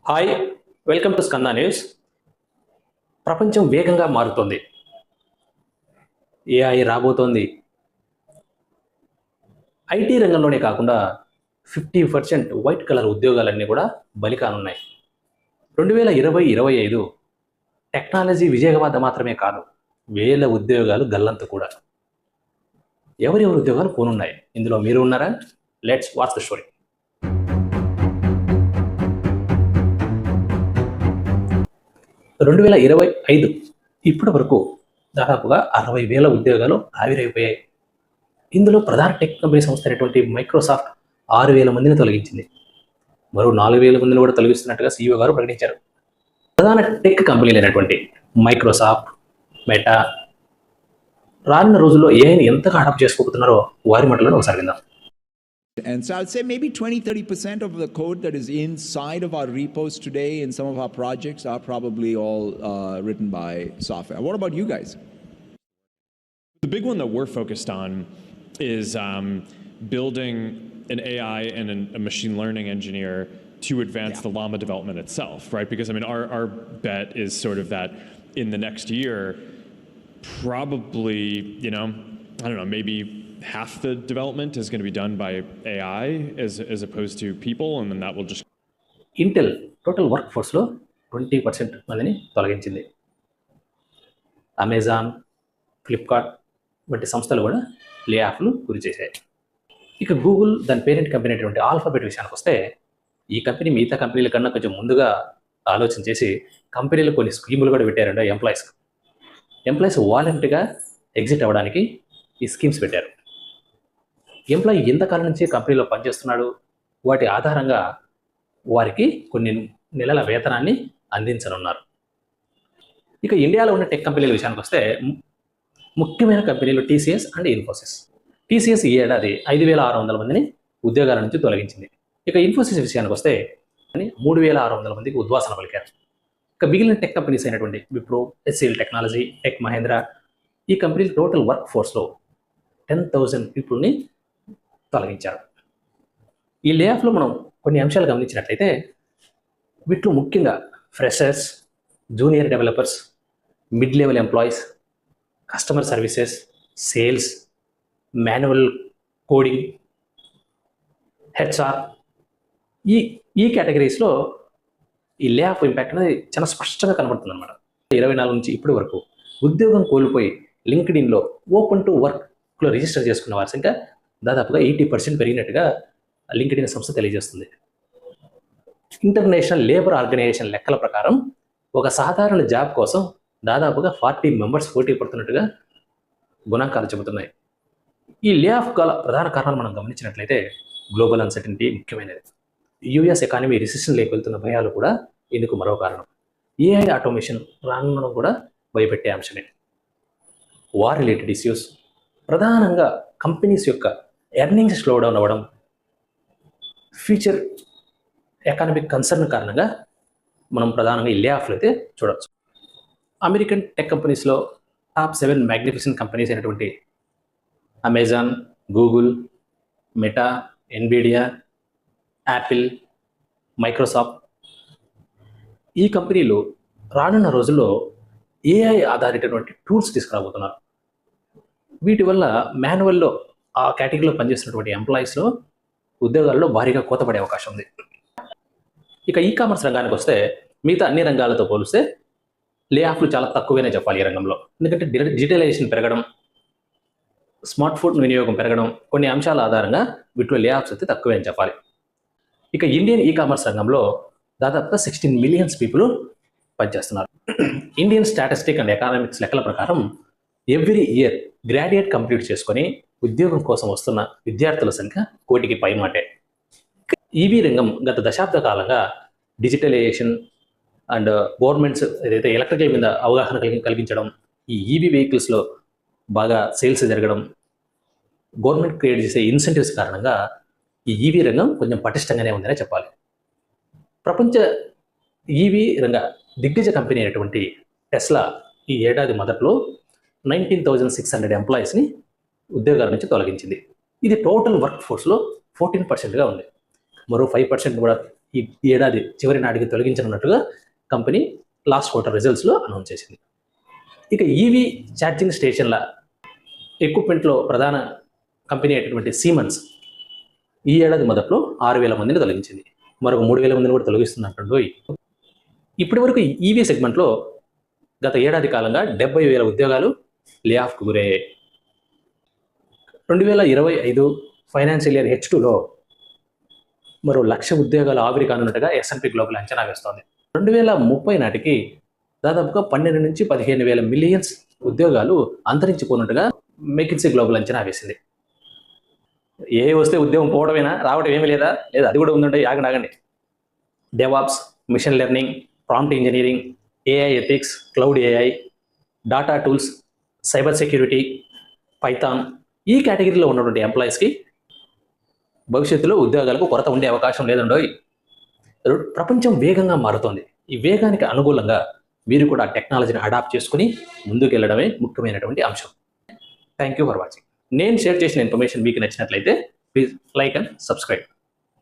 Hi, welcome to Skanda news. ప్రపంచం వేగంగా మారుతోంది. ఏఐ రాబోతోంది. ఐటీ రంగంలోనే కాకుండా 50% వైట్ కలర్ ఉద్యోగాలన్నీ కూడా బలి కానున్నాయి. 2020-25 టెక్నాలజీ విజయగాథ మాత్రమే కాదు, వేల ఉద్యోగాలు గల్లంతు కూడా. ఎవరెవరి ఉద్యోగాలు పోనున్నాయి? ఇందులో మీరు ఉన్నారా? Let's watch the story. 2025 ఇప్పటి వరకు దాదాపుగా 60,000 ఉద్యోగాలు ఆవిరైపోయాయి. ఇందులో ప్రధాన టెక్ కంపెనీ సంస్థ అయినటువంటి మైక్రోసాఫ్ట్ 6,000 మందిని తొలగించింది. మరో 4,000 మందిని కూడా తొలగిస్తున్నట్టుగా సీఈఓ గారు ప్రకటించారు. ప్రధాన టెక్ కంపెనీలు అయినటువంటి మైక్రోసాఫ్ట్, మెటా రానున్న రోజుల్లో ఏఐని ఎంతగా అడాప్ట్ చేసుకోబోతున్నారో వారి మాటలను ఒకసారి విందాం. And so I'd say maybe 20-30% of the code that is inside of our repos today in some of our projects are probably all written by software. What about you guys? The big one that we're focused on is building an AI and a machine learning engineer to advance the Llama development itself, right? Because I mean, our bet is sort of that in the next year, probably, I don't know, maybe half the development is going to be done by AI as opposed to people, and then that will just... Intel total work ఫోర్స్లో 20% మందిని తొలగించింది. Amazon, Flipkart వంటి సంస్థలు కూడా లే ఆఫ్లు గురి చేశాయి. ఇక Google దాని పేరెంట్ కంపెనీ అయినటువంటి ఆల్ఫాబెట్ విషయానికి వస్తే, ఈ కంపెనీ మిగతా కంపెనీల కన్నా కొంచెం ముందుగా ఆలోచన చేసి కంపెనీలు కొన్ని స్కీములు కూడా పెట్టారండి. ఎంప్లాయీస్ వాలంటీర్గా ఎగ్జిట్ అవ్వడానికి ఈ స్కీమ్స్ పెట్టారు. ఎంప్లాయీ ఎంతకాలం నుంచి కంపెనీలో పనిచేస్తున్నాడు, వాటి ఆధారంగా వారికి కొన్ని నెలల వేతనాన్ని అందించనున్నారు. ఇక ఇండియాలో ఉన్న టెక్ కంపెనీల విషయానికి వస్తే, ముఖ్యమైన కంపెనీలు టీసీఎస్ అండ్ ఇన్ఫోసిస్. టీసీఎస్ ఈ ఏడాది 5,600 మందిని ఉద్యోగాల నుంచి తొలగించింది. ఇక ఇన్ఫోసిస్ విషయానికి వస్తే 3,600 మందికి ఉద్వాసన పలికారు. ఇక మిగిలిన టెక్ కంపెనీస్ అయినటువంటి Wipro, HCL technology, tech Mahindra, ఈ కంపెనీలు టోటల్ వర్క్ ఫోర్స్లో 10,000 పీపుల్ని తొలగించారు. ఈ లే ఆఫ్లో మనం కొన్ని అంశాలు గమనించినట్లయితే, వీటిలో ముఖ్యంగా freshers, junior developers, mid level employees, customer services, sales, manual coding, HR, ఈ కేటగిరీస్లో ఈ లే ఆఫ్ ఇంపాక్ట్ అనేది చాలా స్పష్టంగా కనబడుతుంది అనమాట. 24 నుంచి ఇప్పటి వరకు ఉద్యోగం కోల్పోయి లింక్డ్ఇన్లో ఓపెన్ టు వర్క్లో రిజిస్టర్ చేసుకున్న వారి సంఖ్య దాదాపుగా 80% పెరిగినట్టుగా లింక్డ్ఇన్ సంస్థ తెలియజేస్తుంది. ఇంటర్నేషనల్ లేబర్ ఆర్గనైజేషన్ లెక్కల ప్రకారం ఒక సాధారణ జాబ్ కోసం దాదాపుగా 40 మెంబర్స్ పోటీ పడుతున్నట్టుగా గణాంకాలు చెబుతున్నాయి. ఈ లే ఆఫ్ గల ప్రధాన కారణాలు మనం గమనించినట్లయితే, గ్లోబల్ అన్సర్టనిటీ ముఖ్యమైనది. యుఎస్ ఎకానమీ రిసెషన్లోకి వెళ్తున్న భయాలు కూడా ఇందుకు మరో కారణం. ఏఐ ఆటోమేషన్ రానుండడం కూడా భయపెట్టే అంశమే. వార్ రిలేటెడ్ ఇష్యూస్, ప్రధానంగా కంపెనీస్ యొక్క ఎర్నింగ్స్ స్లో డౌన్ అవ్వడం, ఫ్యూచర్ ఎకనామిక్ కన్సర్న్ కారణంగా మనం ప్రధానంగా ఈ లే ఆఫ్లు అయితే చూడవచ్చు. అమెరికన్ టెక్ కంపెనీస్లో టాప్ 7 మ్యాగ్నిఫిసెంట్ కంపెనీస్ అయినటువంటి Amazon, Google, meta, Nvidia, Apple, Microsoft, ఈ కంపెనీలు రానున్న రోజుల్లో ఏఐ ఆధారితటువంటి టూల్స్ తీసుకురాబోతున్నారు. వీటి వల్ల మాన్యువల్లో ఆ కేటగిరీలో పనిచేస్తున్నటువంటి ఎంప్లాయీస్లో ఉద్యోగాల్లో భారీగా కోతపడే అవకాశం ఉంది. ఇక ఈ కామర్స్ రంగానికి వస్తే, మిగతా అన్ని రంగాలతో పోలిస్తే లే ఆఫ్లు చాలా తక్కువనే చెప్పాలి ఈ రంగంలో. ఎందుకంటే డిజిటలైజేషన్ పెరగడం, స్మార్ట్ ఫోన్ వినియోగం పెరగడం, కొన్ని అంశాల ఆధారంగా వీటిలో లే ఆఫ్స్ అయితే తక్కువే అని చెప్పాలి. ఇక ఇండియన్ ఈ కామర్స్ రంగంలో దాదాపుగా 16 మిలియన్స్ పీపుల్ పనిచేస్తున్నారు. ఇండియన్ స్టాటిస్టిక్ అండ్ ఎకనామిక్స్ లెక్కల ప్రకారం ఎవ్రీ ఇయర్ గ్రాడ్యుయేట్ కంప్లీట్ చేసుకొని ఉద్యోగం కోసం వస్తున్న విద్యార్థుల సంఖ్య 1,000,000కి పైమాటే. ఈవీ రంగం గత దశాబ్ద కాలంగా డిజిటలైజేషన్ అండ్ గవర్నమెంట్స్ ఏదైతే ఎలక్ట్రికల్ మీద అవగాహన కలిగించడం, ఈ ఈవీ వెహికల్స్లో బాగా సేల్స్ జరగడం, గవర్నమెంట్ క్రియేట్ చేసే ఇన్సెంటివ్స్ కారణంగా ఈ ఈవీ రంగం కొంచెం పటిష్టంగానే ఉందనే చెప్పాలి. ప్రపంచ ఈవీ రంగ దిగ్గజ కంపెనీ అయినటువంటి టెస్లా ఈ ఏడాది మొదట్లో 19,600 ఎంప్లాయీస్ని ఉద్యోగాల నుంచి తొలగించింది. ఇది టోటల్ వర్క్ ఫోర్స్లో 14%గా ఉంది. మరో 5% కూడా ఈ ఏడాది చివరి నాటికి తొలగించనున్నట్టుగా కంపెనీ లాస్ట్ క్వార్టర్ రిజల్ట్స్లో అనౌన్స్ చేసింది. ఇక ఈవీ ఛార్జింగ్ స్టేషన్ల ఎక్విప్మెంట్లో ప్రధాన కంపెనీ అయినటువంటి సీమన్స్ ఈ ఏడాది మొదట్లో 6,000 మందిని తొలగించింది. మరొక 3,000 మందిని కూడా తొలగిస్తున్నట్టు. ఇప్పటి వరకు ఈవీ సెగ్మెంట్లో గత ఏడాది కాలంగా 70,000 ఉద్యోగాలు లే ఆఫ్కు గురయ్యాయి. 2025 ఫైనాన్షియల్ ఇయర్ H2లో మరో 1,00,000 ఉద్యోగాలు ఆవిరి కానున్నట్టుగా S&P గ్లోబల్ అంచనా వేస్తోంది. 2030 నాటికి దాదాపుగా 12 నుంచి 15,000 మిలియన్స్ ఉద్యోగాలు అంతరించిపోనున్నట్టుగా మెకిన్సీ గ్లోబల్ అంచనా వేసింది. ఏ వస్తే ఉద్యోగం పోవడమేనా, రావడం ఏమీ లేదా? లేదా అది కూడా ఉందంటే ఆగండి. DevOps, machine learning, prompt engineering, AI ethics, cloud AI, data tools, cyber security, Python ఈ కేటగిరీలో ఉన్నటువంటి ఎంప్లాయీస్కి భవిష్యత్తులో ఉద్యోగాలకు కొరత ఉండే అవకాశం లేదండోయ్. ప్రపంచం వేగంగా మారుతోంది. ఈ వేగానికి అనుకూలంగా వీరు కూడా టెక్నాలజీని అడాప్ట్ చేసుకుని ముందుకు వెళ్ళడమే ముఖ్యమైనటువంటి అంశం. Thank you for watching. నేను షేర్ చేసిన ఇన్ఫర్మేషన్ మీకు నచ్చినట్లయితే ప్లీజ్ లైక్ అండ్ సబ్స్క్రైబ్.